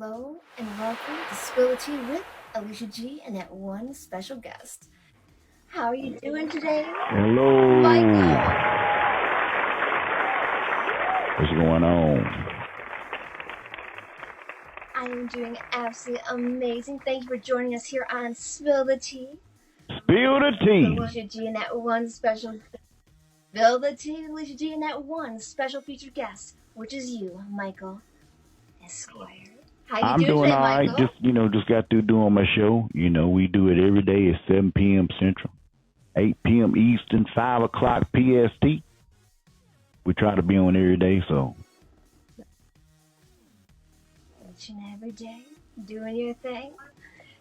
Hello and welcome to Spill the Tea with Alicia G and that one special guest. How are you doing today? Hello. Michael. What's going on? I am doing absolutely amazing. Thank you for joining us here on Spill the Tea. Spill the tea. Alicia G and that one special Spill the Tea with Alicia G and that one special featured guest, which is you, Michael Esquire. How you I'm doing doing today, all right. Michael? Just got through doing my show. We do it every day at 7 p.m. Central, 8 p.m. Eastern, 5 o'clock PST. We try to be on every day, so. Each and every day, doing your thing.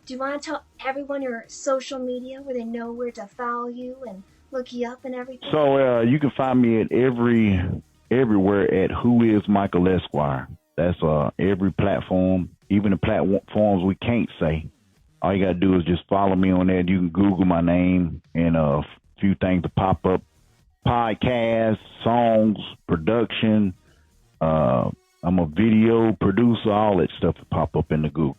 Do you want to tell everyone your social media where they know where to follow you and look you up and everything? So you can find me at everywhere at Who Is Michael Esquire. That's every platform, even the platforms we can't say. All you got to do is just follow me on there. You can Google my name and a few things to pop up. Podcasts, songs, production. I'm a video producer, all that stuff to pop up in the Google.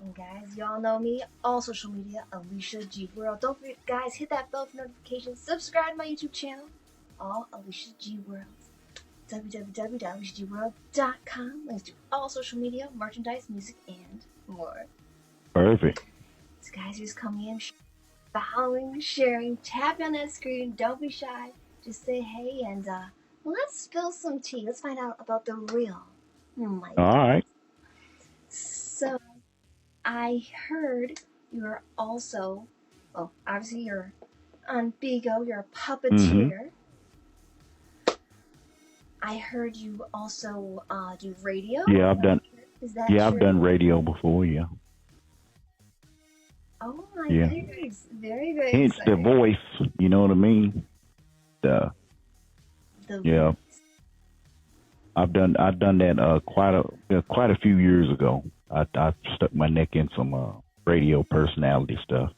And guys, y'all know me, all social media, AliciaGWorld. Don't forget, guys, hit that bell for notifications. Subscribe to my YouTube channel, all AliciaGWorld. www.AliciaGWorld.com. Links to all social media, merchandise, music, and more. Perfect. So guys, just coming in, following, sharing, tap on that screen. Don't be shy. Just say hey, and let's spill some tea. Let's find out about the real Michael. All right. So, I heard you are also, well, obviously you're on BIGO. You're a puppeteer. I heard you also do radio. Yeah, I've done. Is that Yeah, true? I've done radio before. Yeah. Oh my Yeah. goodness! Very, very Hence the exciting. voice. You know what I mean? The Yeah. I've done that quite a few years ago. I stuck my neck in some radio personality stuff.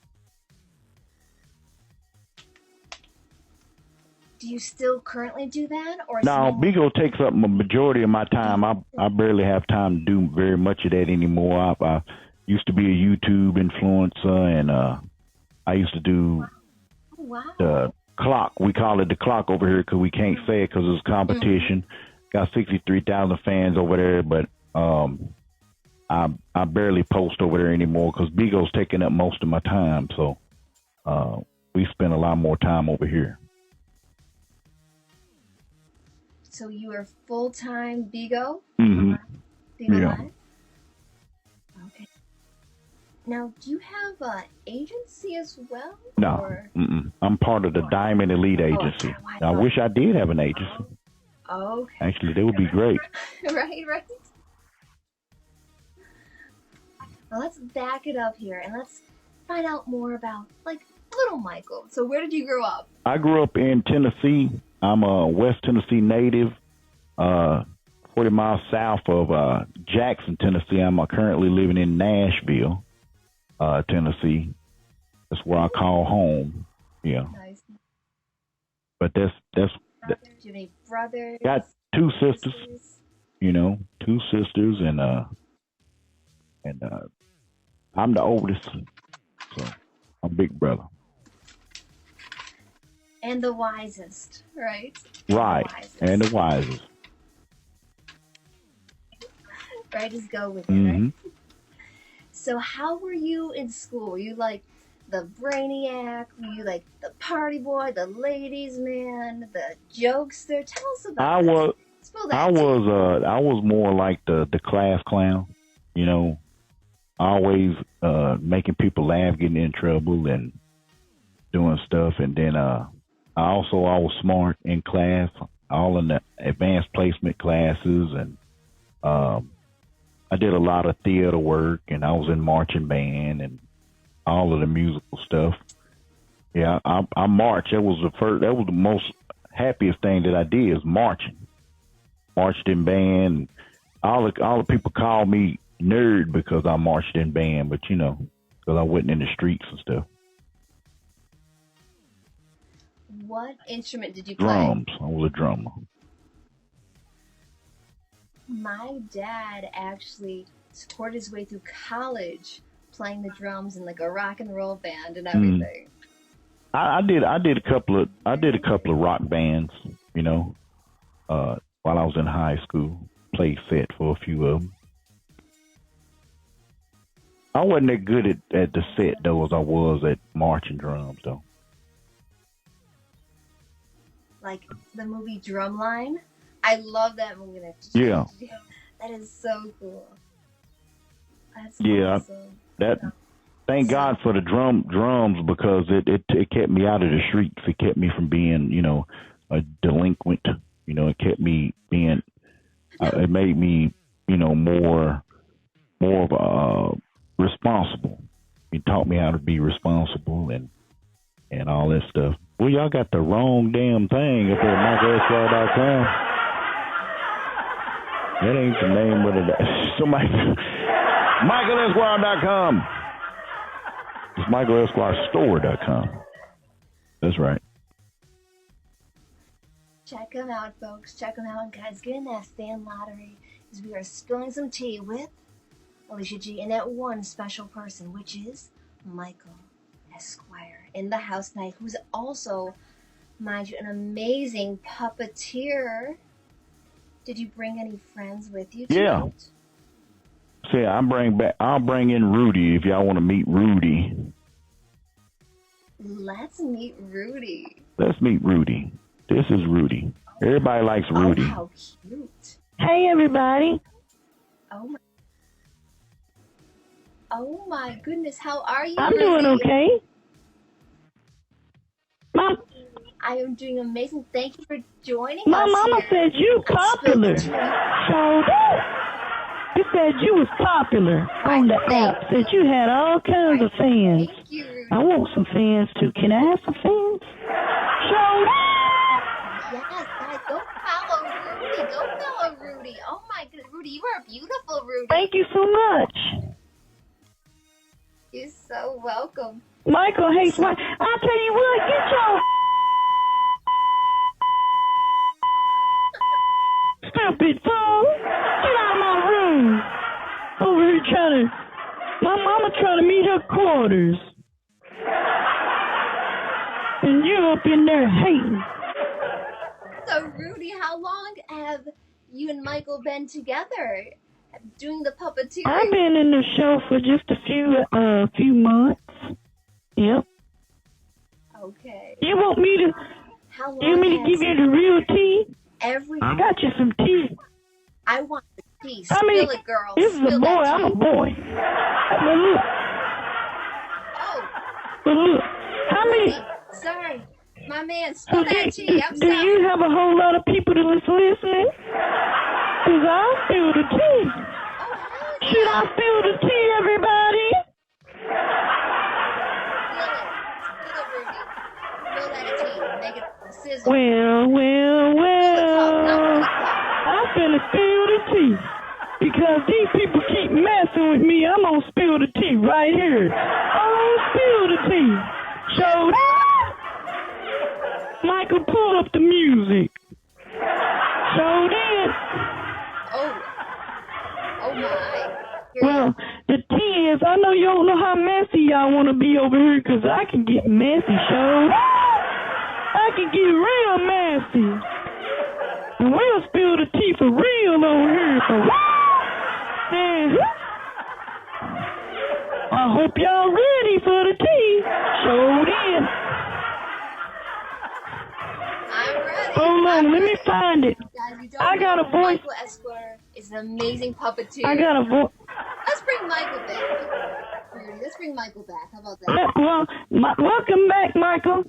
Do you still currently do that, or Now, is it BIGO takes up a majority of my time. I barely have time to do very much of that anymore. I used to be a YouTube influencer, and I used to do the clock. We call it the clock over here because we can't say it because it's competition. Got 63,000 fans over there, but I barely post over there anymore because BIGO's taking up most of my time. So we spend a lot more time over here. So you are full-time BIGO? Mm-hmm. BIGO Yeah. Live? Okay. Now, do you have an agency as well? No, Or? I'm part of the Diamond Elite Agency. I wish I did have an agency. Okay. Actually, that would be great. Right. Well, let's back it up here and let's find out more about, little Michael. So where did you grow up? I grew up in Tennessee. I'm a West Tennessee native, 40 miles south of Jackson, Tennessee. I'm currently living in Nashville, Tennessee. That's where I call home. Yeah. Nice. But that's Do you have any brothers? got two sisters. Two sisters, and I'm the oldest, so I'm big brother. And the wisest, right? Right, and the wisest. Right, just go with it, right? So how were you in school? Were you like the brainiac? Were you like the party boy, the ladies' man, the jokester? Tell us about that. I was more like the class clown, always making people laugh, getting in trouble, and doing stuff. And then I was smart in class, all in the advanced placement classes, and I did a lot of theater work, and I was in marching band and all of the musical stuff. Yeah, I marched. That was the most happiest thing that I did is marching. Marched in band. All the people called me nerd because I marched in band, but because I wasn't in the streets and stuff. What instrument did you play? Drums. I was a drummer. My dad actually supported his way through college playing the drums in like a rock and roll band and Mm. everything. I did a couple of rock bands, you know, while I was in high school. Played set for a few of them. I wasn't that good at the set though as I was at marching drums though. Like the movie Drumline. I love that movie. Yeah. That is so cool. That's Yeah. awesome. That thank God for the drums because it kept me out of the streets. It kept me from being, you know, a delinquent. You know, it kept me being. It made me, you know, more of a responsible. It taught me how to be responsible and all that stuff. Well, y'all got the wrong damn thing up at MichaelEsquire.com. That ain't the name of it. Somebody, MichaelEsquire.com. It's MichaelEsquireStore.com. That's right. Check them out, folks. Check them out. Guys, get in that stand lottery because we are spilling some tea with Alicia G and that one special person, which is Michael Esquire in the house tonight, who's also, mind you, an amazing puppeteer. Did you bring any friends with you tonight? Yeah. See, I'll bring in Rudy if y'all want to meet Rudy. Let's meet Rudy. Let's meet Rudy. This is Rudy. Everybody likes Rudy. Oh, how cute. Hey, everybody. Oh my goodness, how are you, I'm Rudy? doing okay. Mom, I am doing amazing. Thank you for joining my us mama here. said you popular. So you said you was popular on the app. Said you had all kinds of fans. Thank you, Rudy. I want some fans too. Can I have some fans? Yes, guys, go follow Rudy. Go follow Rudy. Oh my goodness, Rudy, you are beautiful, Rudy. Thank you so much. You're so welcome. Michael hates my. I'll tell you what. Get your stupid fool. Get out of my room. Over here my mama trying to meet her quarters. And you up in there hating. So, Rudy, how long have you and Michael been together doing the puppeteering? I've been in the show for just a few months. Yep. Okay. You want me to? How long? You want me to give you the real tea? I got you some tea. I want the tea. Spill it, girl. This is a boy. I'm a boy. But look. Oh. But look. How many? Sorry. My man, spill that tea. I'm do sorry. You have a whole lot of people that listening? Because I'll spill the tea. Oh, should I spill the tea, everybody? Spill it, Rudy. Spill that tea. Make it sizzle. Well. I'm finna spill the tea. Because these people keep messing with me, I'm gonna spill the tea right here. I'm gonna spill the tea. So, Michael, pull up the music. So then. Oh my. Well, the tea is, I know you don't know how messy y'all want to be over here, because I can get messy, so. I can get real messy. And we'll spill the tea for real over here, so. And I hope y'all ready for the tea. So then. I'm ready. Hold on, let me find it. Guys, you don't I got a voice. Michael Esquire is an amazing puppeteer. I got a voice. Let's bring Michael back. Rudy, let's bring Michael back. How about that? Well, welcome back, Michael.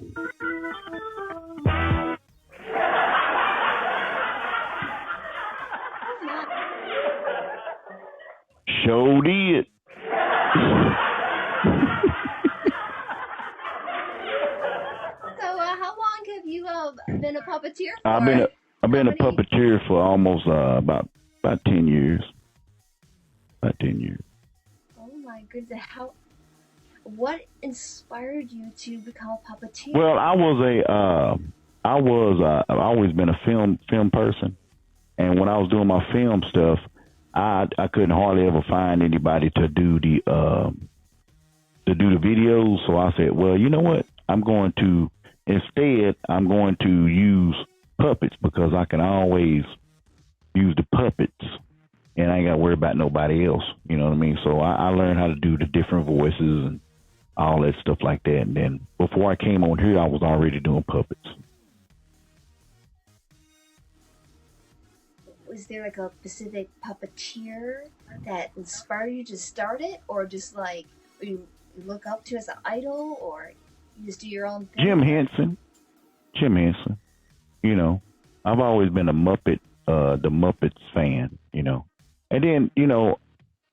Sure did. So, how long have you been a puppeteer for? I've been a puppeteer for almost about 10 years. About 10 years. Oh my goodness! What inspired you to become a puppeteer? Well, I've always been a film person. And when I was doing my film stuff, I couldn't hardly ever find anybody to do the videos. So I said, well, you know what? I'm going to use puppets because I can always use the puppets and I ain't got to worry about nobody else. You know what I mean? So I learned how to do the different voices and all that stuff like that. And then before I came on here, I was already doing puppets. Was there like a specific puppeteer that inspired you to start it, or just like you look up to as an idol, or you just do your own thing? Jim Henson. You know, I've always been a the Muppets fan, you know. And then, you know,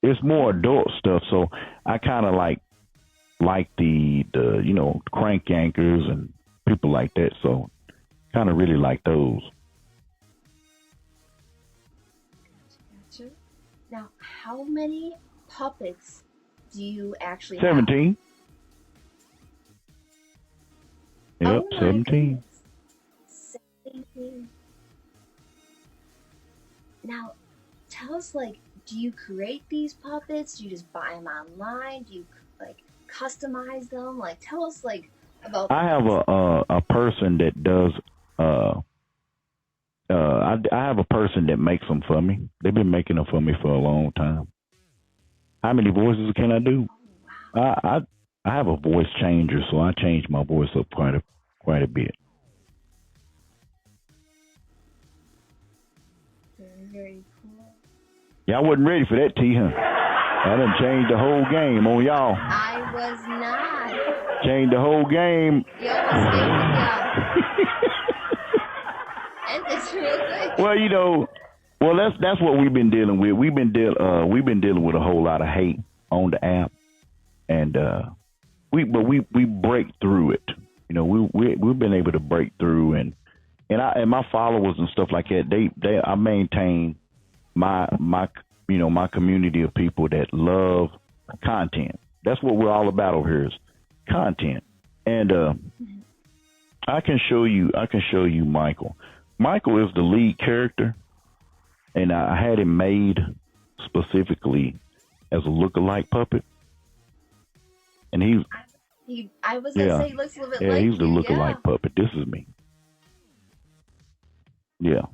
it's more adult stuff, so I kind of like the you know, Crank Yankers and people like that, so kind of really like those. Gotcha. Now, how many puppets do you actually 17. have? Yep, 17. 17. Now, tell us, like, do you create these puppets? Do you just buy them online? Do you, like, customize them? Like, tell us, like, about... I have a person that does... I have a person that makes them for me. They've been making them for me for a long time. How many voices can I do? Oh, wow. I have a voice changer, so I change my voice up quite a bit. Very, very cool. Y'all wasn't ready for that, T, huh? I done changed the whole game on y'all. I was not. Changed the whole game. You almost stayed with y'all. And it's real quick. Well, you know, that's what we've been dealing with. We've been dealing with a whole lot of hate on the app, and we break through it. You know, we've been able to break through, and my followers and stuff like that. I maintain my community of people that love content. That's what we're all about over here is content. And I can show you Michael. Michael is the lead character, and I had him made specifically as a lookalike puppet. And I was gonna say he looks a little bit like he's the lookalike puppet. This is me. Yeah.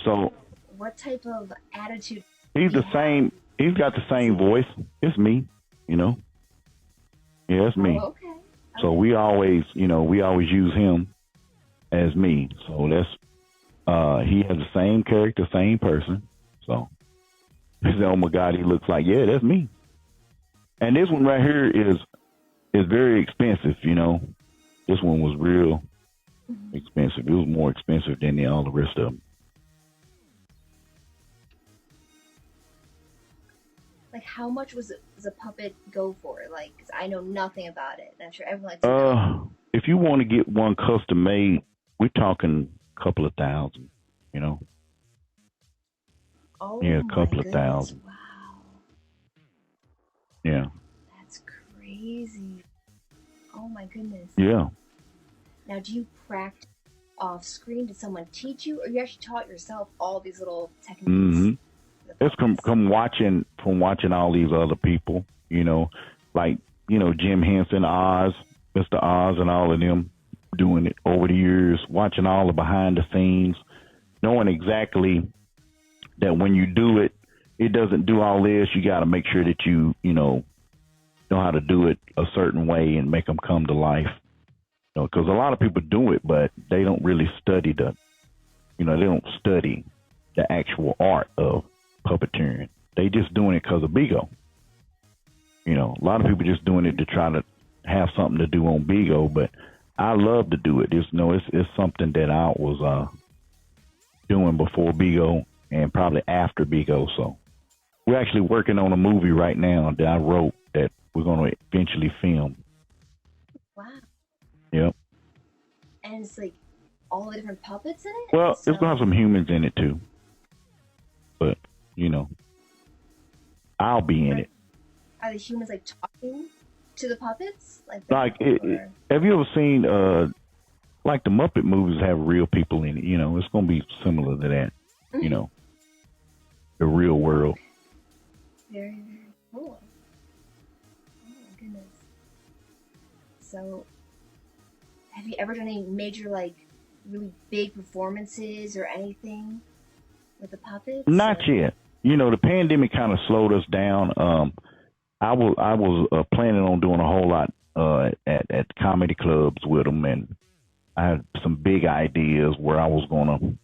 So what type of attitude? He's the same. He's got the same voice. It's me, you know. Yeah, it's me. Oh, okay. So we always use him as me. So that's he has the same character, same person. So he said, "Oh my God, he looks like that's me." And this one right here is very expensive. You know, this one was real expensive. It was more expensive than all the rest of them. Like, how much does a puppet go for? Like, 'cause I know nothing about it. I'm sure everyone likes to know. If you want to get one custom made, we're talking a couple of thousand, you know. Oh, yeah, a couple of thousand. Wow. Yeah. That's crazy. Oh my goodness. Yeah. Now, do you practice off screen? Did someone teach you, or you actually taught yourself all these little techniques? Mm-hmm. It's from watching all these other people, you know, like, you know, Jim Henson, Oz, Mr. Oz, and all of them doing it over the years, watching all the behind the scenes, knowing exactly that when you do it, it doesn't do all this. You got to make sure that you know how to do it a certain way and make them come to life. You know, because a lot of people do it, but they don't really study they don't study the actual art of puppeteering. They just doing it because of BIGO. You know, a lot of people just doing it to try to have something to do on BIGO, but I love to do it. It's something that I was doing before BIGO and probably after BIGO. So we're actually working on a movie right now that I wrote that we're going to eventually film. Wow. Yep. And it's like all the different puppets in it? Well, it's going to have some humans in it too. But, you know, I'll be in it. Are the humans like talking to the puppets? Have you ever seen like the Muppet movies have real people in it. You know, it's going to be similar to that. You know, the real world. Very, very cool. Oh my goodness. So, have you ever done any major, like, really big performances or anything with the puppets? Not yet. You know, the pandemic kind of slowed us down. I was planning on doing a whole lot at comedy clubs with them, and I had some big ideas where I was going to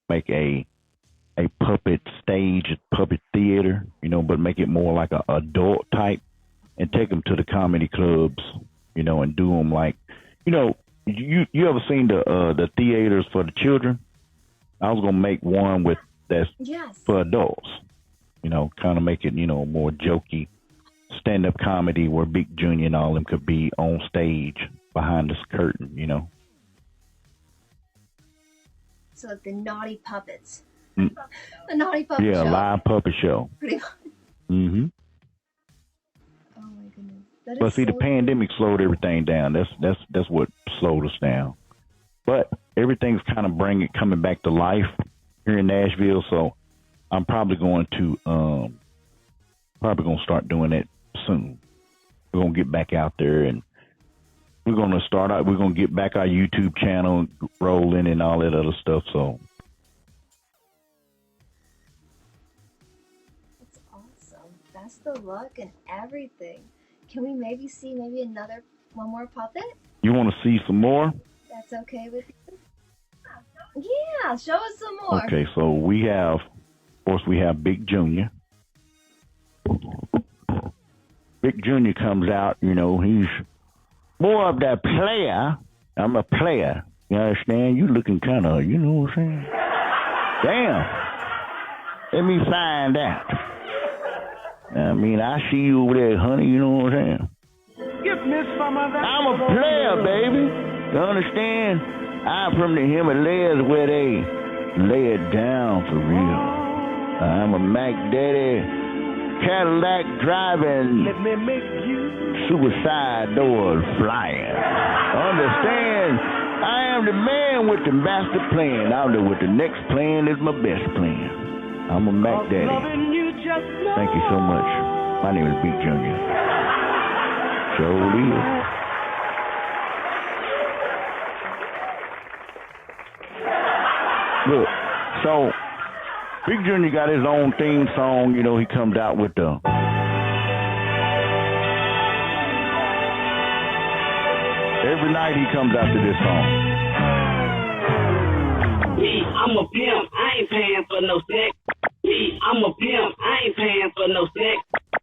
make a puppet stage, puppet theater, you know, but make it more like a adult type, and take them to the comedy clubs, you know, and do them like, you know, you ever seen the theaters for the children? I was gonna make one that's for adults, you know, kind of make it, you know, more jokey, stand-up comedy where Big Junior and all them could be on stage behind this curtain, you know. So like the Naughty Puppets. The Naughty Puppet Show. Yeah, live puppet show. Pretty much. Mm-hmm. Oh my goodness. But see, the pandemic slowed everything down. That's what slowed us down. But everything's kind of coming back to life here in Nashville. So I'm probably going to start doing that soon. We're gonna get back out there, and we're gonna get back our YouTube channel rolling and all that other stuff. So that's awesome. Best of luck and everything. Can we maybe see one more puppet? you want to see some more? That's okay with you? Yeah, show us some more. Okay, so we have Big Junior. Big Junior comes out, you know, he's more of that player. I'm a player. You understand? You looking kind of, you know what I'm saying? Damn. Let me find out. I mean, I see you over there, honey, you know what I'm saying? I'm a player, baby. You understand? I'm from the Himalayas where they lay it down for real. I'm a Mac Daddy, Cadillac driving, suicide doors flying. Understand? I am the man with the master plan. I know what the next plan is my best plan. I'm a Mac Daddy. Thank you so much. My name is Big Junior. Jolie. Look, so Big Junior got his own theme song. You know, he comes out with the. Every night he comes out to this song. I'm a pimp, I ain't paying for no sex. I'm a pimp, I ain't paying for no sex.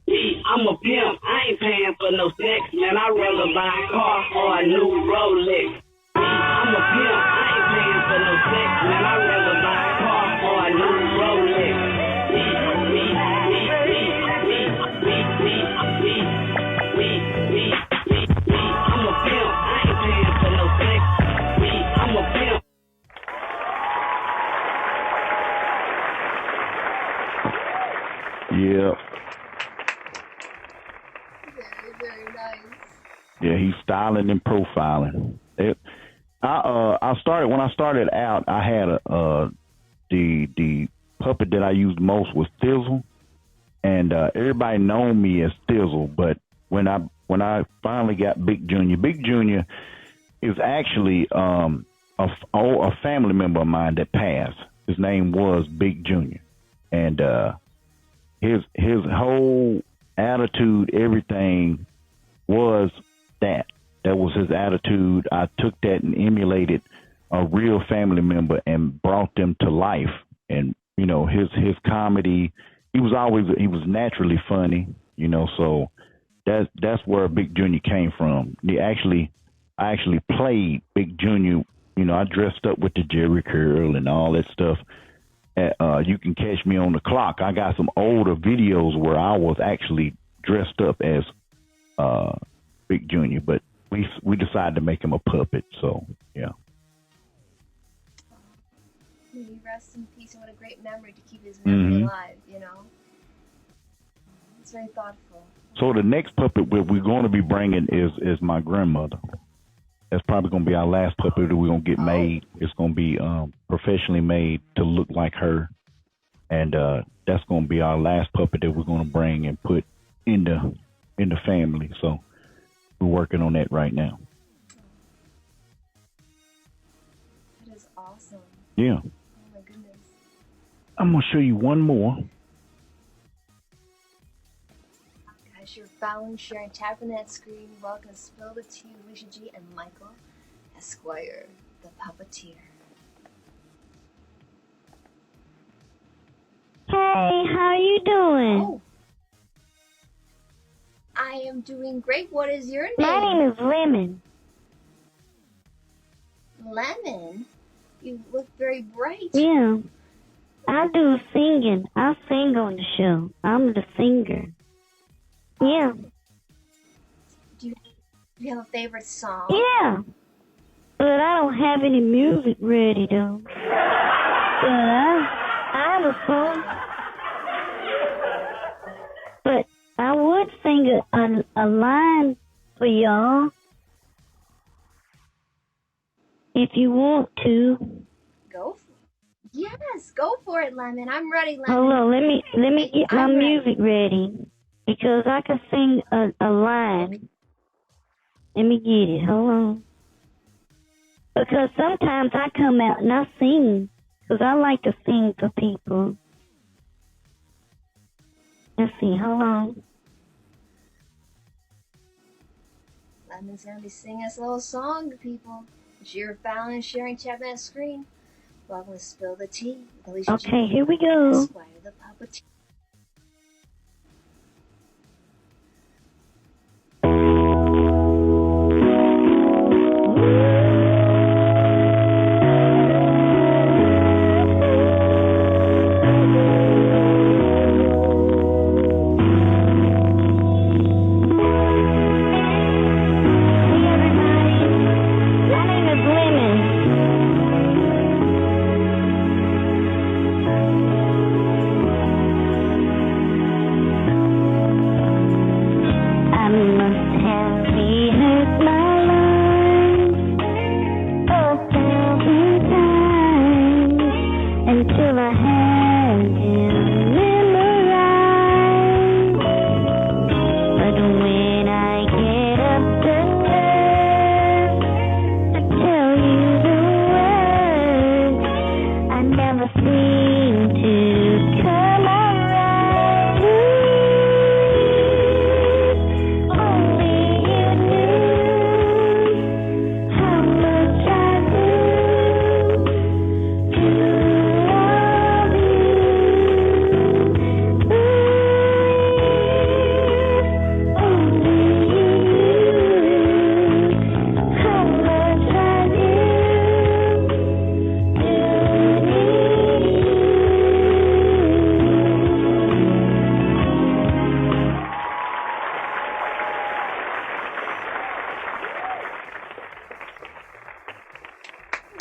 I'm a pimp, I ain't paying for no sex. Man, I'd rather buy a car or a new Rolex. I'm a pimp, I ain't paying for no sex. Man, I'd rather buy a car or a new Rolex. I'm a pimp, I ain't paying for no sex. I'm a pimp. Yeah. Very, very nice. Yeah, he's styling and profiling. I started out. I had the puppet that I used most was Thizzle, and everybody known me as Thizzle. But when I finally got Big Junior is actually a family member of mine that passed. His name was Big Junior, and his whole attitude, everything was that. That was his attitude. I took that and emulated a real family member and brought them to life. And, you know, his comedy, he was naturally funny, you know, so that's where Big Junior came from. I actually played Big Junior, you know, I dressed up with the Jerry curl and all that stuff. You can catch me on the clock. I got some older videos where I was actually dressed up as Big Junior, but we decided to make him a puppet. So yeah. May he rest in peace, and what a great memory to keep his memory alive. You know, it's very thoughtful. So the next puppet we're going to be bringing is my grandmother. That's probably going to be our last puppet that we're going to get made. It's going to be professionally made to look like her. And that's going to be our last puppet that we're going to bring and put in the family. So we're working on that right now. That is awesome. Yeah. Oh my goodness. I'm going to show you one more. Guys, you're following, sharing, tapping that screen. Welcome to Spill the Tea with Alicia G and Michael Esquire, the Puppeteer. Hey, how you doing? Oh. I am doing great. What is your name? My name is Lemon. Lemon? You look very bright. Yeah. I do singing. I sing on the show. I'm the singer. Yeah. Do you have a favorite song? Yeah. But I don't have any music ready, though. But I have a song. But I would sing a line for y'all. If you want to. Go for it. Yes, go for it, Lemon. I'm ready, Lemon. Hold on, let me get my music ready. Because I can sing a line. Let me get it. Hold on. Because sometimes I come out and I sing. Because I like to sing for people. Let's see. Hold on. Lemon's going to be singing us a little song to people. It's your Fallon sharing chat that screen. Welcome to Spill the Tea with Alicia G. Okay, here we go. Esquire, the Puppeteer.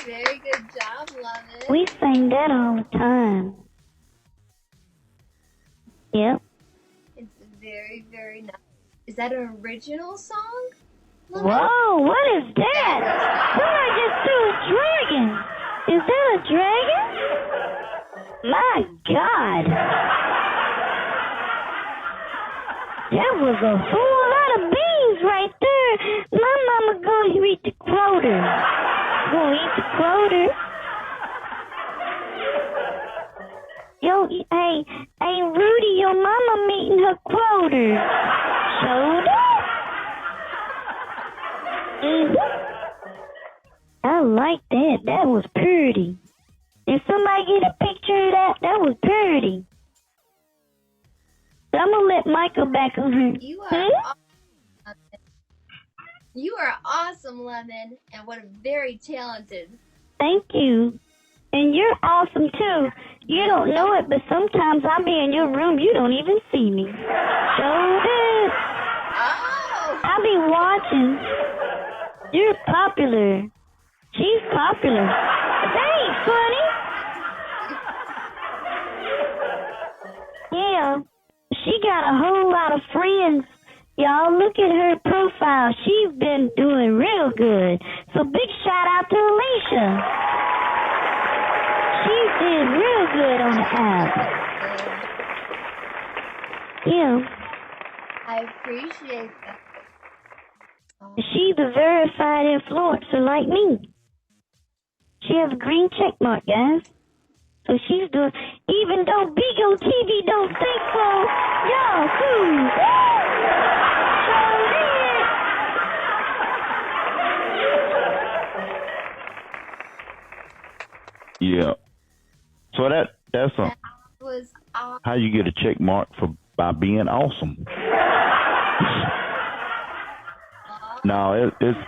Very good job, Lemon. We sing that all the time. Yep. It's very, very nice. Is that an original song, Lemon? Whoa, what is that? Somebody just threw a dragon. Is that a dragon? My God. That was a whole lot of beans right there. My mama gonna eat the quota. Gonna eat the quota. Yo, hey, Rudy, your mama meeting her quota. Showed up. I like that. That was pretty. If somebody get a picture of that, that was pretty. So I'm gonna let Michael back on her. You are awesome. You are awesome, Lemon, and what a very talented. Thank you. And you're awesome too. You don't know it, but sometimes I'll be in your room, you don't even see me. So good. Oh! I'll be watching. You're popular. She's popular. That ain't funny. Yeah. She got a whole lot of friends Y'all look at her profile. She's been doing real good. So big shout out to Alicia. She did real good on the app. Yeah. I appreciate that. She's a verified influencer like me. She has a green check mark, guys. So she's doing, even though BIGO TV don't think so, y'all too. Yeah. So that's That was awesome. how you get a check mark by being awesome. No, it's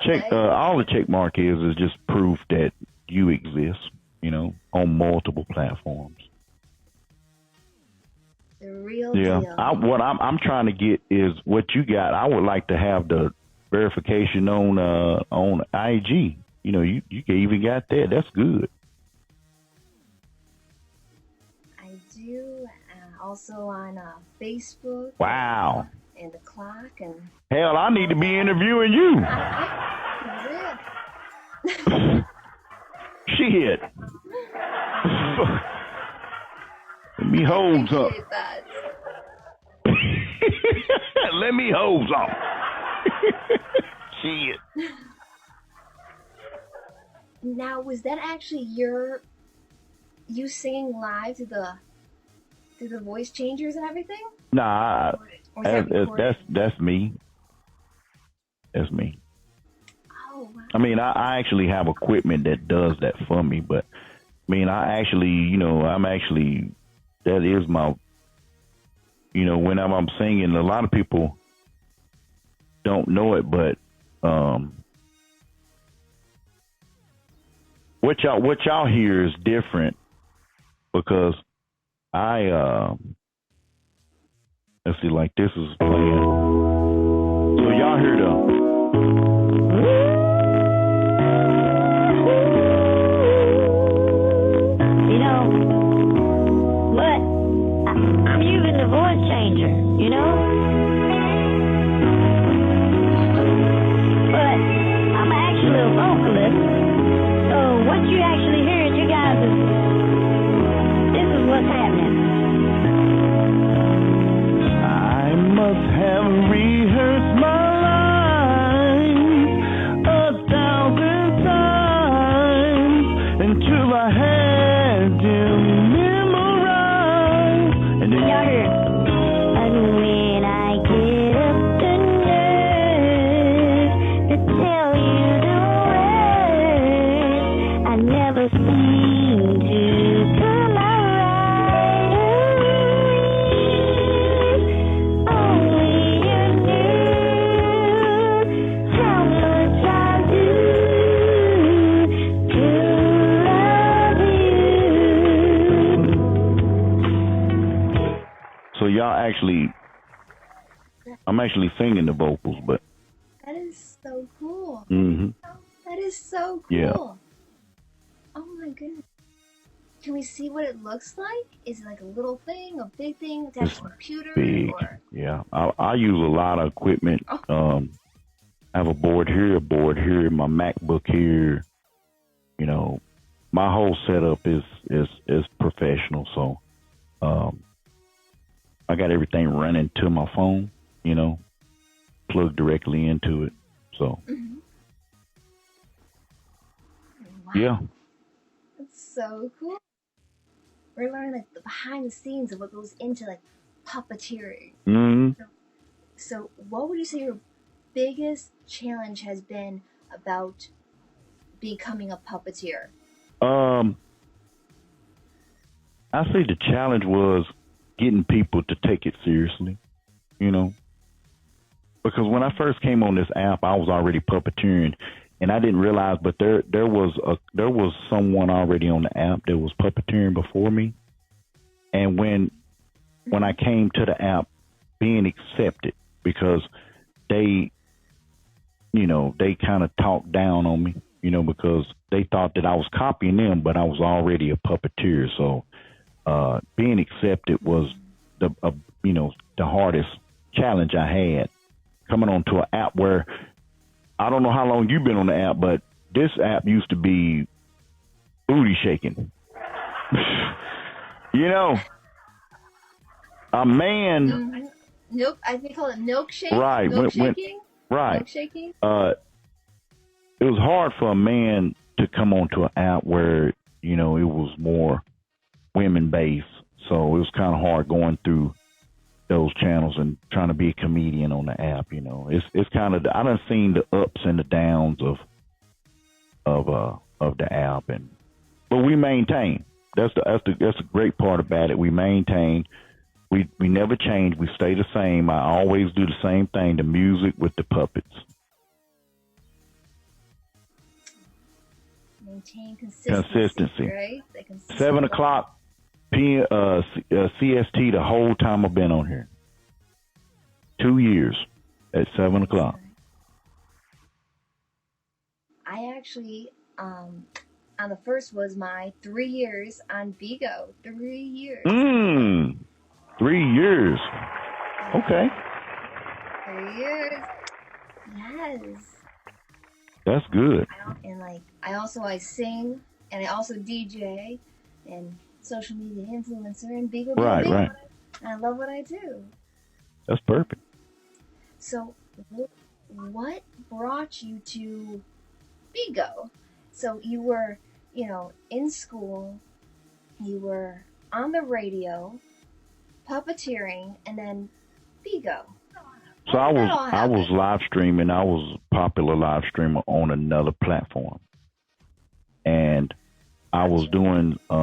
check. All the check mark is just proof that you exist. On multiple platforms. The real Yeah. deal. What I'm trying to get is what you got. I would like to have the verification on IG. You even got that. That's good. I do. Also on Facebook. Wow. And the clock and. Hell, I need to be interviewing you. Shit. Let me hold some. Let me hold some. Shit. Now, was that actually you singing live to the voice changers and everything? Nah, Or that's me. That's me. Oh, wow. I mean, I actually have equipment that does that for me, but I mean, that is my, when I'm singing, a lot of people don't know it, but what y'all hear is different because let's see, like this is playing. So y'all hear but I'm using the voice changer, But I'm actually a vocalist. So what you actually hear is you guys this is what's happening. I must have rehearsed my lines 1,000 times until I had them memorized. And then y'all hear. And when I get up the nerve to tell you the words, I never seem to come out right. Only you knew how much I do to love you. so I'm actually singing the vocals, but That is so cool. That is so cool. Yeah. Oh my goodness. Can we see what it looks like? Is it like a little thing, a big thing, attached to a computer? big. Or? Yeah, I use a lot of equipment. I have a board here, my MacBook here. My whole setup is professional. So, I got everything running to my phone. Plugged directly into it. So, Wow. yeah. That's so cool. We're learning like the behind the scenes of what goes into like puppeteering. So what would you say your biggest challenge has been about becoming a puppeteer? I say the challenge was getting people to take it seriously, because when I first came on this app, I was already puppeteering, and I didn't realize, but there was someone already on the app that was puppeteering before me, and when I came to the app, being accepted, because they kind of talked down on me, because they thought that I was copying them, but I was already a puppeteer. So being accepted was the hardest challenge I had coming onto an app where I don't know how long you've been on the app, but this app used to be booty shaking. You know, a man. Mm-hmm. Nope, I think they call it milkshake. Right. Milkshaking. Right. Milkshaking. It was hard for a man to come onto an app where, you know, it was more women based. So it was kind of hard going through those channels and trying to be a comedian on the app. You know, it's kind of, I done seen the ups and the downs of the app, but we maintain. That's the great part about it. We maintain. We never change. We stay the same. I always do the same thing. The music with the puppets. Maintain consistency. Right? 7 o'clock p.m. CST. The whole time I've been on here. 2 years at 7 o'clock. I actually, on the first was my 3 years on BIGO. 3 years. 3 years. Okay. 3 years. Yes. That's good. And I sing, and I also DJ, and social media influencer, and BIGO. Right. And I love what I do. That's perfect. So, what brought you to BIGO? So you were, in school, you were on the radio, puppeteering, and then BIGO. So I was live streaming. I was a popular live streamer on another platform, and I was doing a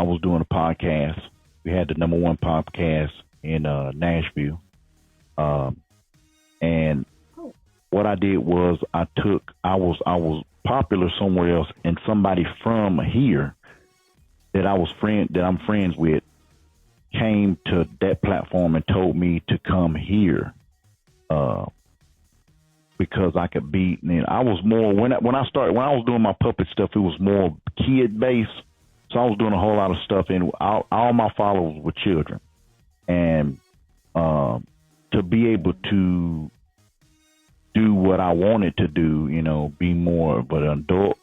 podcast. We had the #1 podcast in Nashville, and what I did was I was popular somewhere else, and somebody from here that I'm friends with came to that platform and told me to come here because I could be. And I was more when I was doing my puppet stuff, it was more kid based. So I was doing a whole lot of stuff, and all my followers were children, and to be able to do what I wanted to do, be more of an adult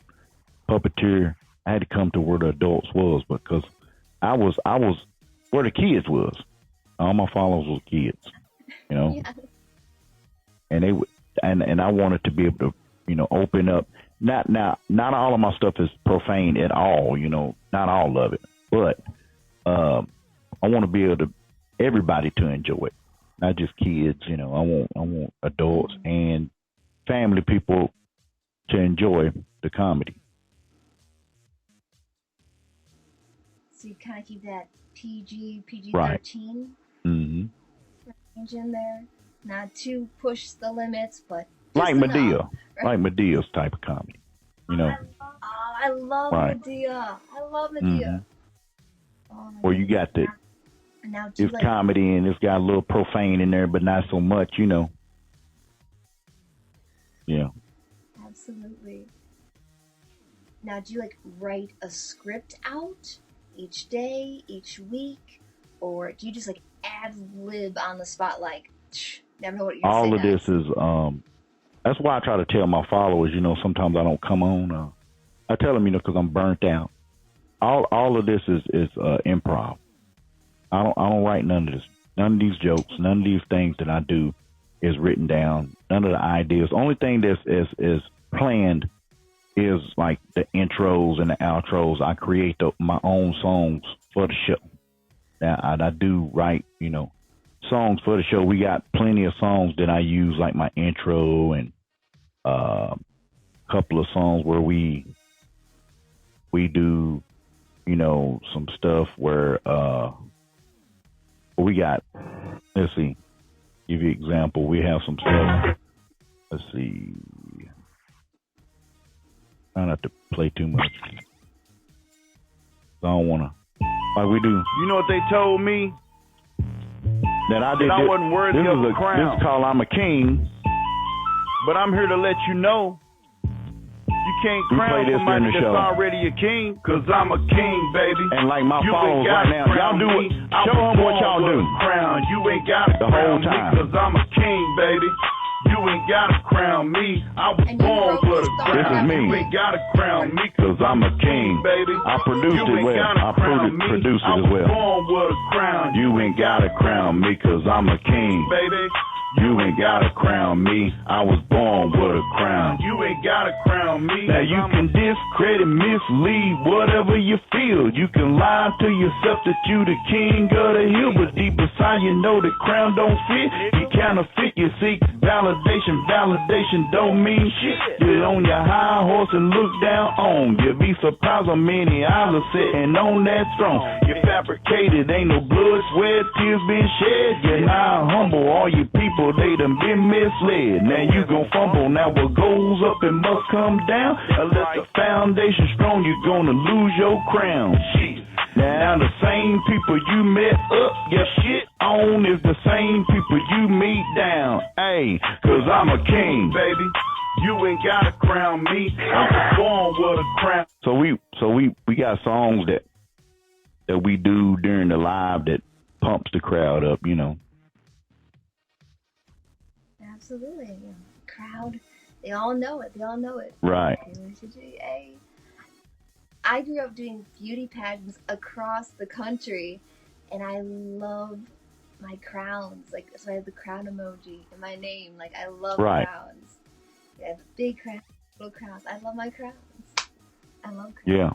puppeteer, I had to come to where the adults was, because I was where the kids was. All my followers were kids, Yeah. and they would, and I wanted to be able to, open up. Not all of my stuff is profane at all, not all of it, but I want to be able to everybody to enjoy it. Not just kids, I want adults and family people to enjoy the comedy. So you kind of keep that PG-13 Right. Mm-hmm. range in there, not to push the limits, but like Medea, right? Like Medea's type of comedy, I love right. Medea. I love Medea. Mm-hmm. Where you got the. Now, It's comedy, and it's got a little profane in there, but not so much, Yeah. Absolutely. Now, do you write a script out each day, each week, or do you just ad lib on the spot, never know what you're All saying of this is that's why I try to tell my followers, sometimes I don't come on. I tell them, because I'm burnt out. All of this is improv. I don't write none of this. None of these jokes, none of these things that I do is written down. None of the ideas. The only thing that's is planned is the intros and the outros. I create my own songs for the show. Now I do write, songs for the show. We got plenty of songs that I use, like my intro, and a couple of songs where we do, some stuff where we got, let's see, give you an example. We have some stuff. Let's see. Try not to play too much. I don't want to. We do. You know what they told me? That I did. I wasn't worthy of the crown. This is called I'm a King. But I'm here to let you know you can't We crown play this during somebody the that's show. already a king, cause I'm a king, baby. And like my You followers ain't gotta right now, y'all crown do me. it. I Show was them what born y'all with do. a crown. You ain't gotta The whole crown me, time. cause I'm a king, baby. You ain't gotta crown me. I was And you born wrote with this a song. crown. This is me. You ain't gotta crown me, Cause I'm a king. baby. I produced You it ain't well. gotta I crown me. produced it I as was well. born with a crown. You ain't gotta crown me, cause I'm a king. Baby. You ain't gotta crown me. I was born with a crown. You ain't gotta crown me. Now you can discredit, mislead, whatever you feel. You can lie to yourself that you the king of the hill, but deep inside you know the crown don't fit. You counterfeit, you seek validation. Validation don't mean shit. You're on your high horse and look down on. You'll be surprised how many eyes are sitting on that throne. You fabricated, ain't no blood, sweat, tears been shed. You're not humble, all you people, they done been misled. Now you gon' fumble, now what goes up it must come down. Unless the foundation strong, you're gonna lose your crown. Shit. Now the same people you met up your shit on is the same people you meet down. Hey, cause I'm a king, baby. You ain't gotta crown me. I was born with a crown. So we got songs that we do during the live that pumps the crowd up, you know. Absolutely. Yeah. Crowd, they all know it. They all know it. Right. Alicia G. Hey. I grew up doing beauty pageants across the country, and I love my crowns. Like, so I have the crown emoji in my name. Like, I love crowns. I have big crowns, little crowns. I love my crowns. I love crowns. Yeah.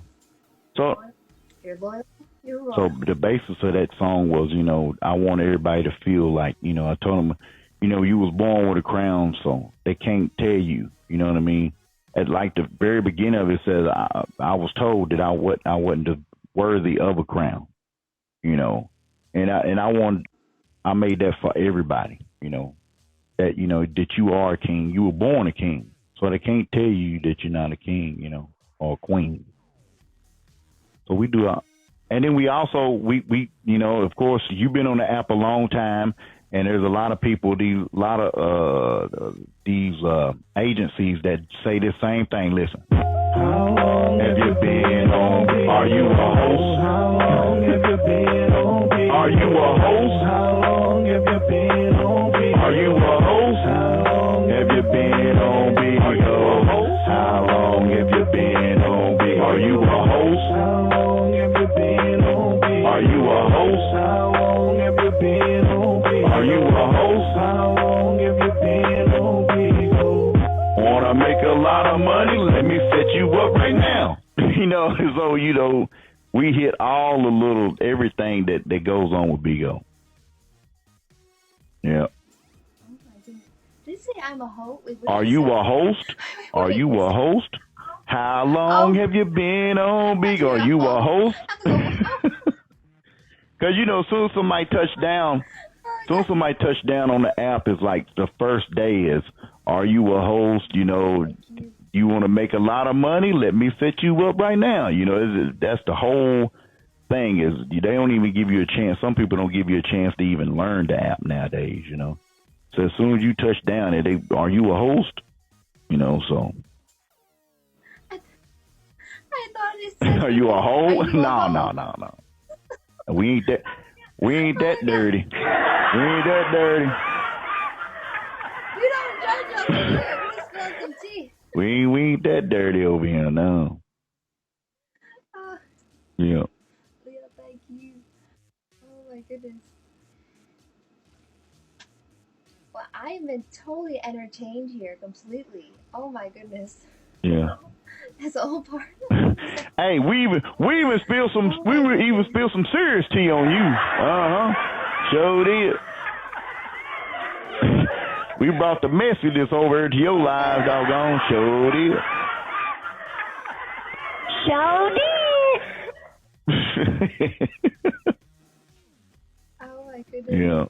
So you're loyal. You're loyal. So the basis of that song was, you know, I want everybody to feel like, you know, I told them, you know, you was born with a crown, so they can't tell you. You know what I mean? At like the very beginning of it says, I was told that I wasn't worthy of a crown, you know, and I made that for everybody, you know, that you are a king. You were born a king, so they can't tell you that you're not a king, you know, or a queen. So we do, and then we also we you know, of course, you've been on the app a long time. And there's a lot of people, these agencies that say the same thing. Listen. How long have you been on? Are you a host? How long have you been on? Are you a host? How long have you been on? Are you a host? How long have you been on? Are you a host? How long have you been on? Are you a host? How long have you been on? Are you a host? How long have you been on? Are you a host? How long have you been on BIGO? Wanna make a lot of money? Let me set you up right now. You know, so, you know, we hit all the little, everything that goes on with BIGO. Yeah. Did you say I'm a host? Are you a host? Are you a host? How long have you been on BIGO? Are you a host? Because, you know, as soon as somebody touch down on the app, is like the first day is, are you a host? You know, you want to make a lot of money? Let me set you up right now. You know, that's the whole thing is they don't even give you a chance. Some people don't give you a chance to even learn the app nowadays, you know. So as soon as you touch down, are you a host? You know, so. I thought it said. Are you a host? No. We ain't that. We ain't that dirty. We ain't that dirty. You don't judge us over here. We just spilled some tea. We ain't that dirty over here, no. Yeah. Leah, thank you. Oh my goodness. Well, I have been totally entertained here completely. Oh my goodness. Yeah. That's the whole part. Hey, we even spilled some serious tea on you. Sure did. We brought the messiness over to your lives, doggone. Sure did. Oh my goodness. Yeah.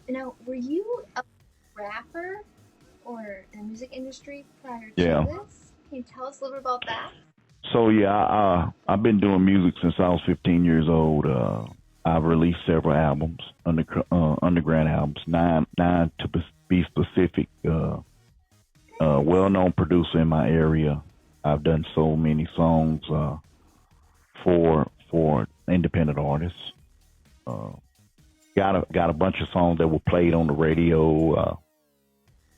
Now, were you a rapper or in the music industry prior to this? Can you tell us a little bit about that? So yeah, I've been doing music since I was 15 years old. I've released several albums, underground albums, nine to be specific. Well-known producer in my area. I've done so many songs for independent artists. Got a bunch of songs that were played on the radio.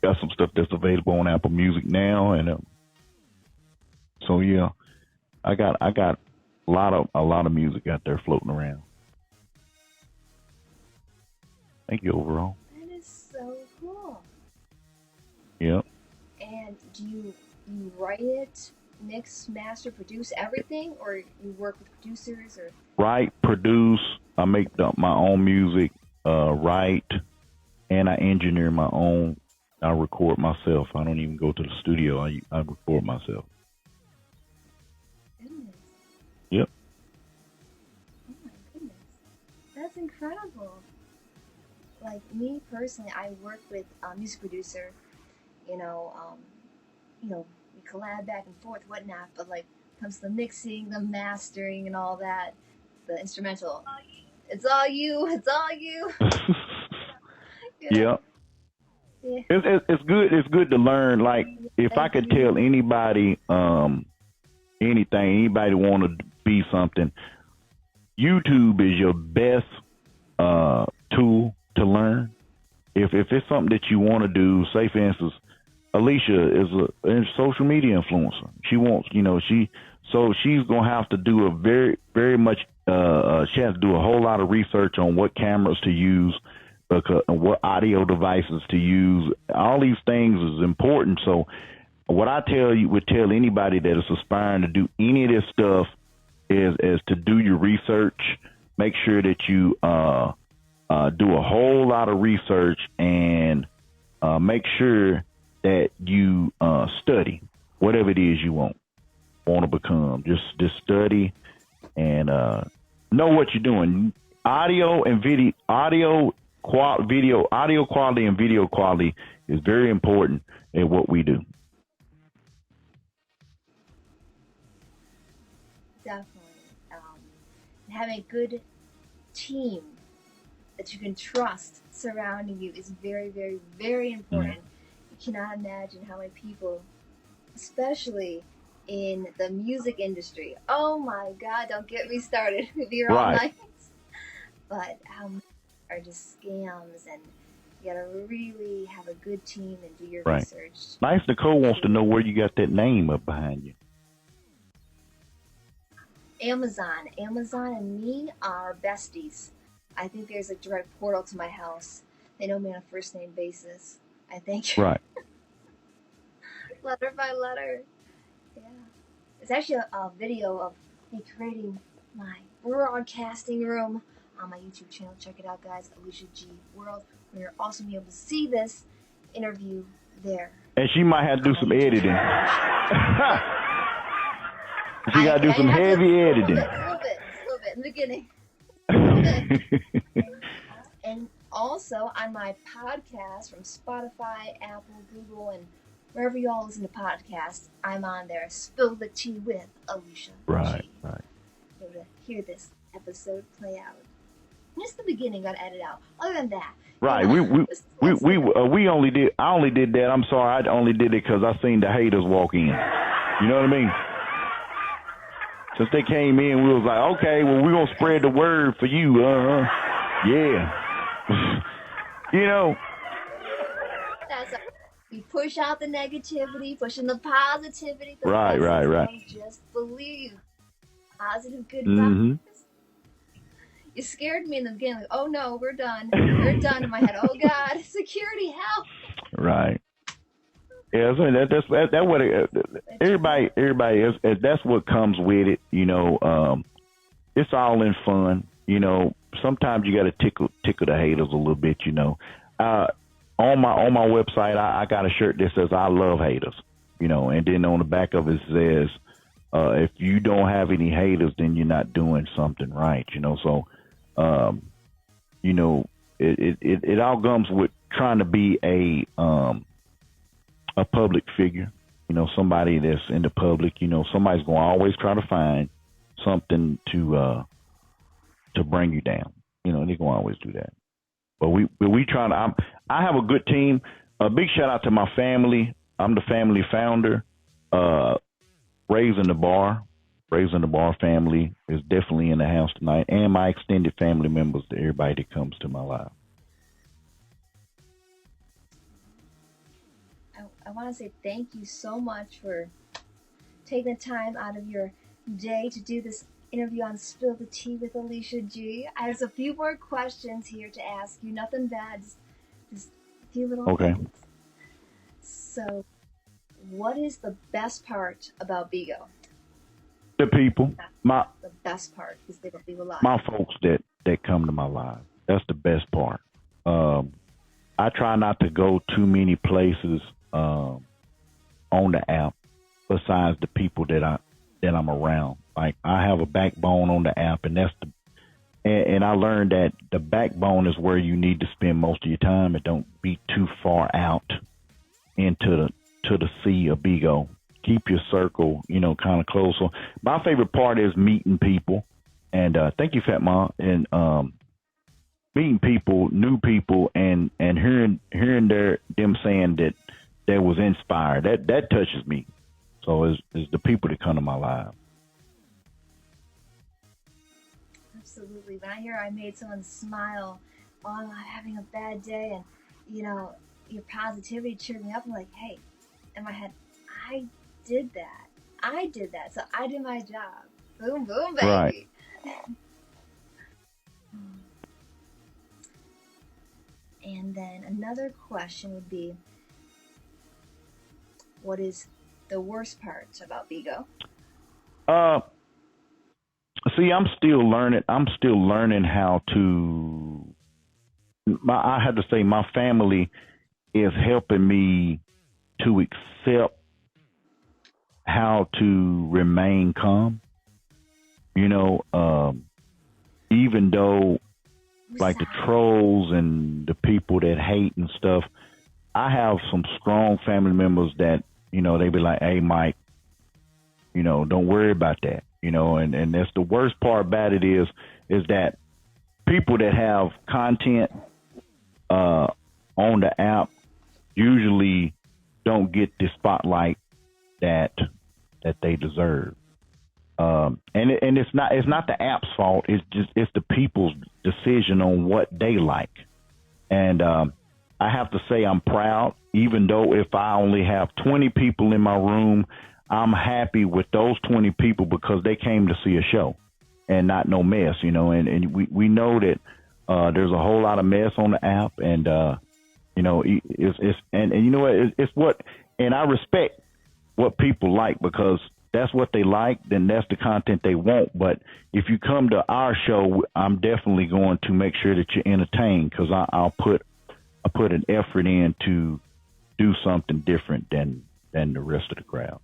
Got some stuff that's available on Apple Music now, and so yeah, I got a lot of music out there floating around. Thank you overall. That is so cool. Yep. And do you write it, mix, master, produce everything, or you work with producers, or? Write, produce. I make my own music. Write, and I engineer my own. I record myself. I don't even go to the studio. I record myself. Goodness. Yep. Oh my goodness. That's incredible. Like me personally, I work with a music producer. We collab back and forth, whatnot. But like, comes to the mixing, the mastering, and all that, the instrumental. It's all you. It's all you. Yeah. Yeah. It's good. It's good to learn. Like, if I could tell anybody anything, anybody want to be something, YouTube is your best tool to learn. If it's something that you want to do, say for instance, Alicia is a social media influencer. She wants, she's gonna have to do a very, very much. She has to do a whole lot of research on what cameras to use, what audio devices to use. All these things is important. So what I would tell anybody that is aspiring to do any of this stuff is to do your research. Make sure that you do a whole lot of research, and make sure that you study whatever it is you want to become. Just study and know what you're doing. Audio quality and video quality is very important in what we do. Definitely. Having a good team that you can trust surrounding you is very, very, very important. You cannot imagine how many people, especially in the music industry. Oh my God, don't get me started. We'll be here all night. But how many are just scams, and you gotta really have a good team and do your research. Nice Nicole wants to know where you got that name up behind you. Amazon and me are besties. I think there's a direct portal to my house. They know me on a first name basis, I think. Right. Letter by letter. Yeah. It's actually a video of me creating my broadcasting room on my YouTube channel. Check it out, guys. AliciaGWorld. We're also be able to see this interview there. And she might have to do some editing. She got to do some heavy editing. A little bit in the beginning. And also on my podcast from Spotify, Apple, Google, and wherever you all listen to podcasts, I'm on there. Spill the Tea with Alicia G. Right. You'll be able to hear this episode play out. Just the beginning got edited out. Other than that, right? I only did that. I'm sorry, I only did it because I seen the haters walk in. You know what I mean? Since they came in, we was like, okay, well, we're gonna spread the word for you. Yeah. That's you push out the negativity, pushing the positivity. Right. Just believe positive, good vibes. You scared me in the beginning. Like, oh no, we're done. We're done. In my head, oh God, security, help. Right. Yeah, so that's what everybody is. That's what comes with it. It's all in fun. Sometimes you got to tickle the haters a little bit. On my website, I got a shirt that says "I love haters." And then on the back of it says, "If you don't have any haters, then you're not doing something right." So, it all comes with trying to be a public figure, somebody that's in the public. Somebody's going to always try to find something to bring you down. They're going to always do that. But we trying to. I have a good team. A big shout out to my family. I'm the family founder. raising the bar family is definitely in the house tonight, and my extended family members, to everybody that comes to my life. I want to say thank you so much for taking the time out of your day to do this interview on Spill the Tea with Alicia G. I have a few more questions here to ask you. Nothing bad, just a few little things. So, what is the best part about BIGO? The people. The best part, because they don't leave a lot. My folks that come to my life. That's the best part. I try not to go too many places on the app besides the people that I'm around. Like, I have a backbone on the app, and and I learned that the backbone is where you need to spend most of your time, and don't be too far out into the sea of BIGO. Keep your circle, kind of close. So my favorite part is meeting people, and thank you, Fat Mom, and meeting people, new people, and hearing them saying that they was inspired. That touches me. So is the people that come to my life. Absolutely. When I hear I made someone smile, I'm having a bad day, and your positivity cheered me up. I'm like, hey, in my head, I did that. So I did my job. Boom, boom, baby. Right. And then another question would be, what is the worst part about BIGO? See, I'm still learning. How to. I have to say, my family is helping me to accept how to remain calm. Even though, like, the trolls and the people that hate and stuff, I have some strong family members that, they be like, hey, Mike, don't worry about that, and that's the worst part about it is that people that have content on the app usually don't get the spotlight that they deserve. And it's not the app's fault. It's the people's decision on what they like. And I have to say I'm proud, even though if I only have 20 people in my room, I'm happy with those 20 people because they came to see a show and not no mess, and we know that there's a whole lot of mess on the app, and it's what, and I respect what people like, because that's what they like, then that's the content they want. But if you come to our show, I'm definitely going to make sure that you're entertained, because I'll put an effort in to do something different than the rest of the crowd.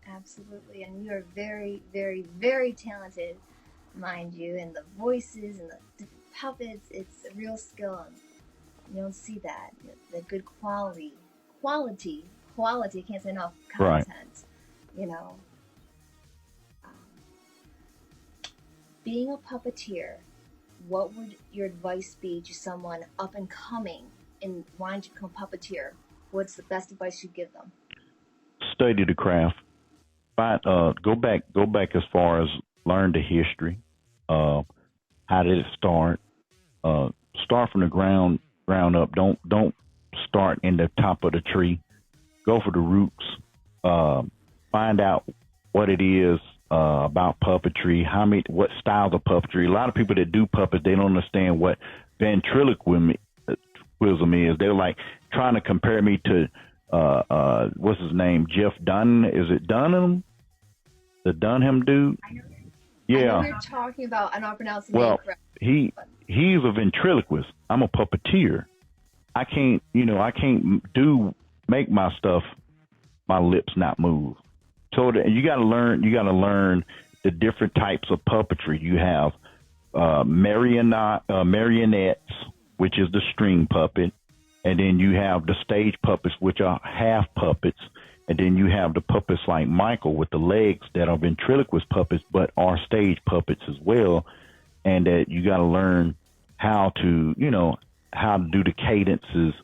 Absolutely, and you are very, very, very talented, mind you, and the voices and the puppets, it's a real skill, and you don't see that. The good quality, I can't say enough, content, right. Being a puppeteer, what would your advice be to someone up and coming and wanting to become a puppeteer? What's the best advice you'd give them? Study the craft. Go back as far as learn the history. How did it start? Start from the ground up. Don't start in the top of the tree. Go for the roots. Find out what it is about puppetry. What styles of puppetry. A lot of people that do puppets, they don't understand what ventriloquism is. They're like trying to compare me to what's his name? Jeff Dunham. Is it Dunham? The Dunham dude? Yeah. I know you're talking about. I'm not pronouncing the name correctly. He's a ventriloquist. I'm a puppeteer. I can't make my lips not move. So you got to learn the different types of puppetry. You have marionettes, which is the string puppet, and then you have the stage puppets, which are half puppets, and then you have the puppets like Michael with the legs that are ventriloquist puppets, but are stage puppets as well. And that you got to learn how to do the cadences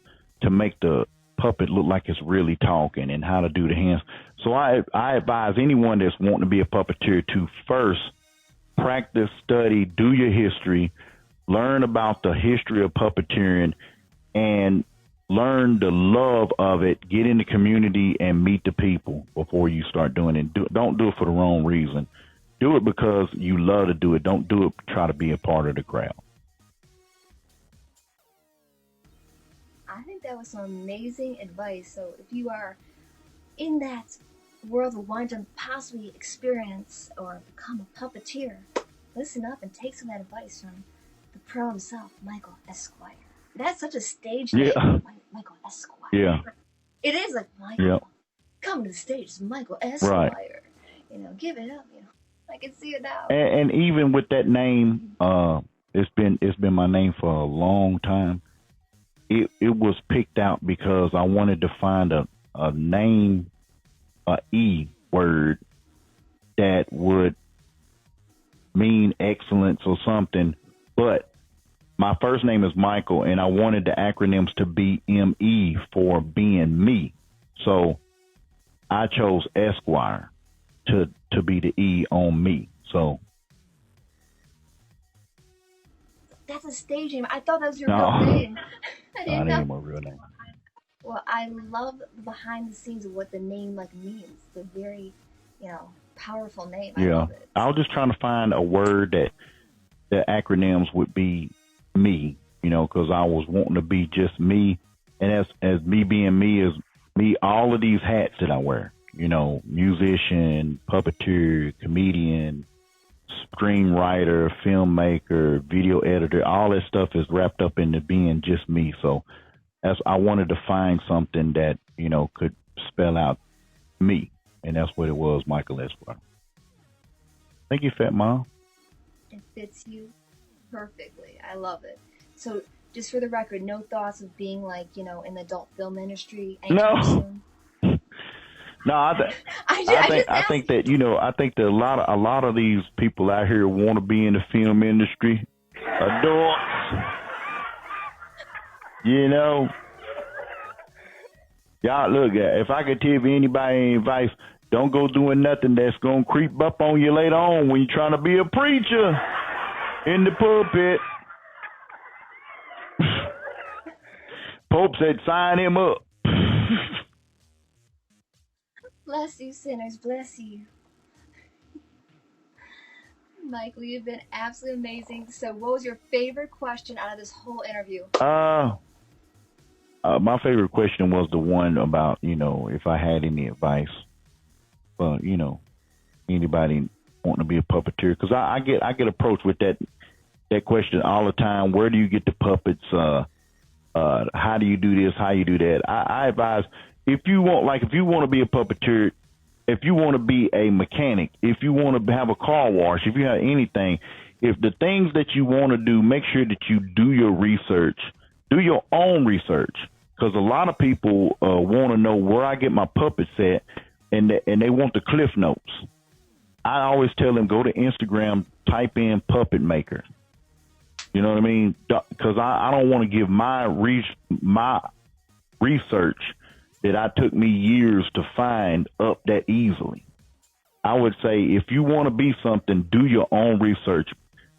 to make the puppet look like it's really talking and how to do the hands. So I advise anyone that's wanting to be a puppeteer to first practice, study, do your history, learn about the history of puppeteering, and learn the love of it, get in the community and meet the people before you start doing it. Don't do it for the wrong reason. Do it because you love to do it. Don't do it to try to be a part of the crowd. I think that was some amazing advice. So if you are in that world of wanting to possibly experience or become a puppeteer, listen up and take some advice from the pro himself, Michael Esquire. That's such a stage name. Yeah. Michael Esquire. Yeah. It is like Michael. Yep. Come to the stage, it's Michael Esquire. Right. You know, give it up. You know, I can see it now. And even with that name, it's been my name for a long time. It was picked out because I wanted to find a name, a E word that would mean excellence or something. But my first name is Michael, and I wanted the acronyms to be ME for being me. So I chose Esquire to be the E on me. So that's a stage name. I thought that was your real name. I didn't know. Ain't my real name. Well, I love the behind the scenes of what the name like means. It's a very, powerful name. I love it. I was just trying to find a word that the acronyms would be me, because I was wanting to be just me. And as me being me is me, all of these hats that I wear, musician, puppeteer, comedian, screenwriter, filmmaker, video editor, all that stuff is wrapped up into being just me. So I wanted to find something that, could spell out me. And that's what it was, Michael Esquire. Thank you, Fat Mom. It fits you perfectly. I love it. So just for the record, no thoughts of being like, in the adult film industry anytime soon? No, I think that I think that a lot of these people out here want to be in the film industry. Adults, y'all look. If I could give anybody any advice, don't go doing nothing that's gonna creep up on you later on when you're trying to be a preacher in the pulpit. Pope said, "Sign him up." Bless you, sinners. Bless you. Michael, you've been absolutely amazing. So what was your favorite question out of this whole interview? My favorite question was the one about, if I had any advice for, anybody wanting to be a puppeteer. Because I get approached with that question all the time. Where do you get the puppets? How do you do this? How you do that? I advise, if you want to be a puppeteer, if you want to be a mechanic, if you want to have a car wash, if you have anything, if the things that you want to do, make sure that you do your research, do your own research, because a lot of people want to know where I get my puppets at, and they want the cliff notes. I always tell them, go to Instagram, type in puppet maker. You know what I mean? Because I don't want to give my research that I took me years to find up that easily. I would say, if you want to be something, do your own research.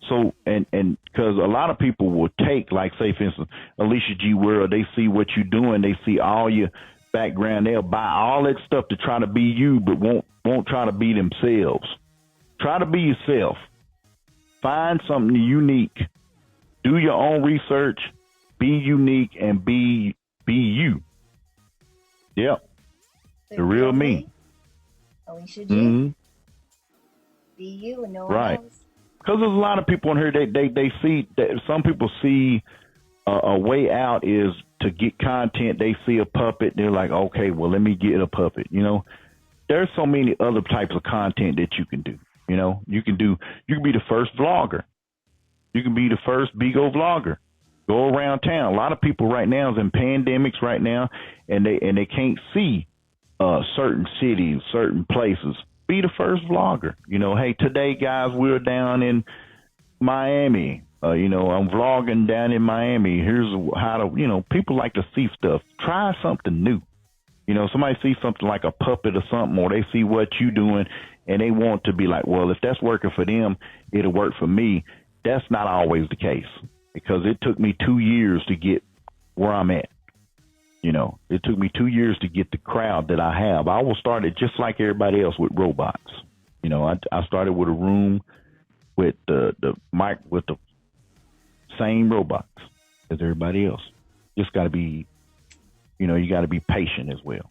So, and because a lot of people will take, like, say, for instance, AliciaGWorld, they see what you're doing, they see all your background, they'll buy all that stuff to try to be you, but won't try to be themselves. Try to be yourself. Find something unique. Do your own research. Be unique and be you. Yep. The real me. Alicia G. Be you and no one else. Because there's a lot of people in here, they see that some people see a way out is to get content. They see a puppet, they're like, okay, well, let me get a puppet. There's so many other types of content that you can do. You can be the first vlogger. You can be the first BIGO vlogger. Go around town. A lot of people right now is in pandemics right now, and they can't see certain cities, certain places. Be the first vlogger. Hey, today, guys, we're down in Miami. I'm vlogging down in Miami. Here's how to, people like to see stuff. Try something new. Somebody sees something like a puppet or something, or they see what you doing, and they want to be like, well, if that's working for them, it'll work for me. That's not always the case, because it took me 2 years to get where I'm at. It took me 2 years to get the crowd that I have. I was started just like everybody else with robots. I started with a room with the mic with the same robots as everybody else. Just got to be, you got to be patient as well.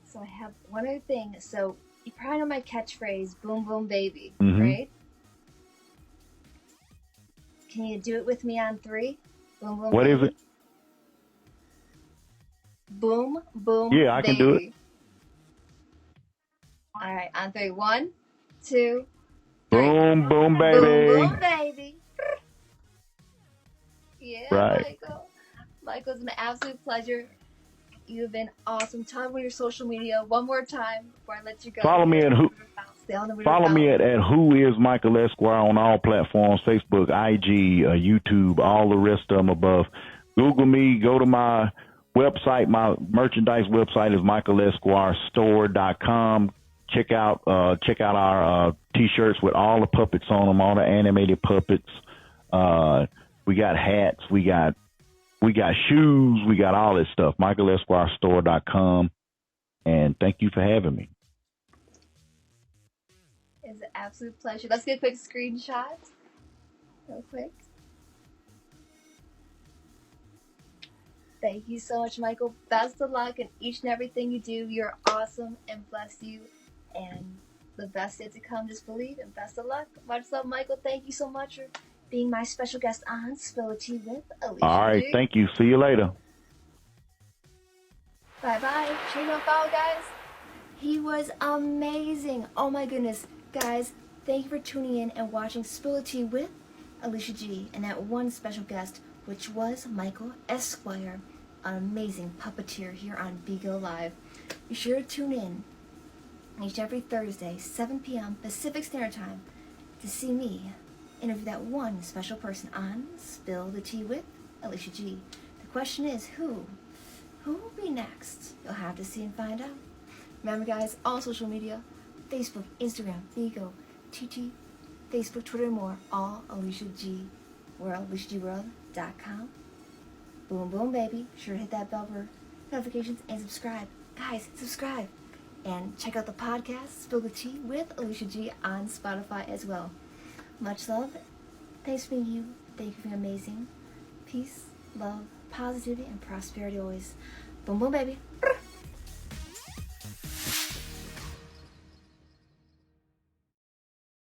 So I have one other thing. So you probably know my catchphrase, boom, boom, baby, Mm-hmm. right? Can you do it with me on 3? Boom, boom, What baby. is it? Boom, boom, Yeah, I baby. can do it. All right, on 3. 1, 2, 3. Boom, boom, baby. Boom, boom, baby. Yeah, Right. Michael, it's an absolute pleasure. You've been awesome. Tell me about your social media one more time before I let you go. Follow me at who? Follow me at Who Is Michael Esquire on all platforms: Facebook, IG, YouTube, all the rest of them above. Google me. Go to my website. My merchandise website is michaelesquirestore.com. Check out our T-shirts with all the puppets on them, all the animated puppets. We got hats. We got shoes. We got all this stuff. michaelesquirestore.com. And thank you for having me. It's an absolute pleasure. Let's get a quick screenshot. Real quick. Thank you so much, Michael. Best of luck in each and everything you do. You're awesome, and bless you. And the best yet to come. Just believe, and best of luck. Much love, Michael. Thank you so much for being my special guest on Spill the Tea with Alicia All right. G. Thank you. See you later. Bye-bye. Sure you don't follow, guys. He was amazing. Oh, my goodness. Guys, thank you for tuning in and watching Spill the Tea with Alicia G. And that one special guest, which was Michael Esquire, an amazing puppeteer here on BIGO Live. Be sure to tune in each and every Thursday, 7 p.m. Pacific Standard Time, to see me interview that one special person on Spill the Tea with Alicia G. The question is, who will be next? You'll have to see and find out. Remember, guys, all social media, Facebook, Instagram, BIGO, TT, Facebook, Twitter, and more, all AliciaGWorld, AliciaGWorld.com. Boom, boom, baby. Sure to hit that bell for notifications and subscribe. Guys, subscribe. And check out the podcast, Spill the Tea with Alicia G, on Spotify as well. Much love. Thanks for being you. Thank you for being amazing. Peace, love, positivity, and prosperity always. Boom, boom, baby.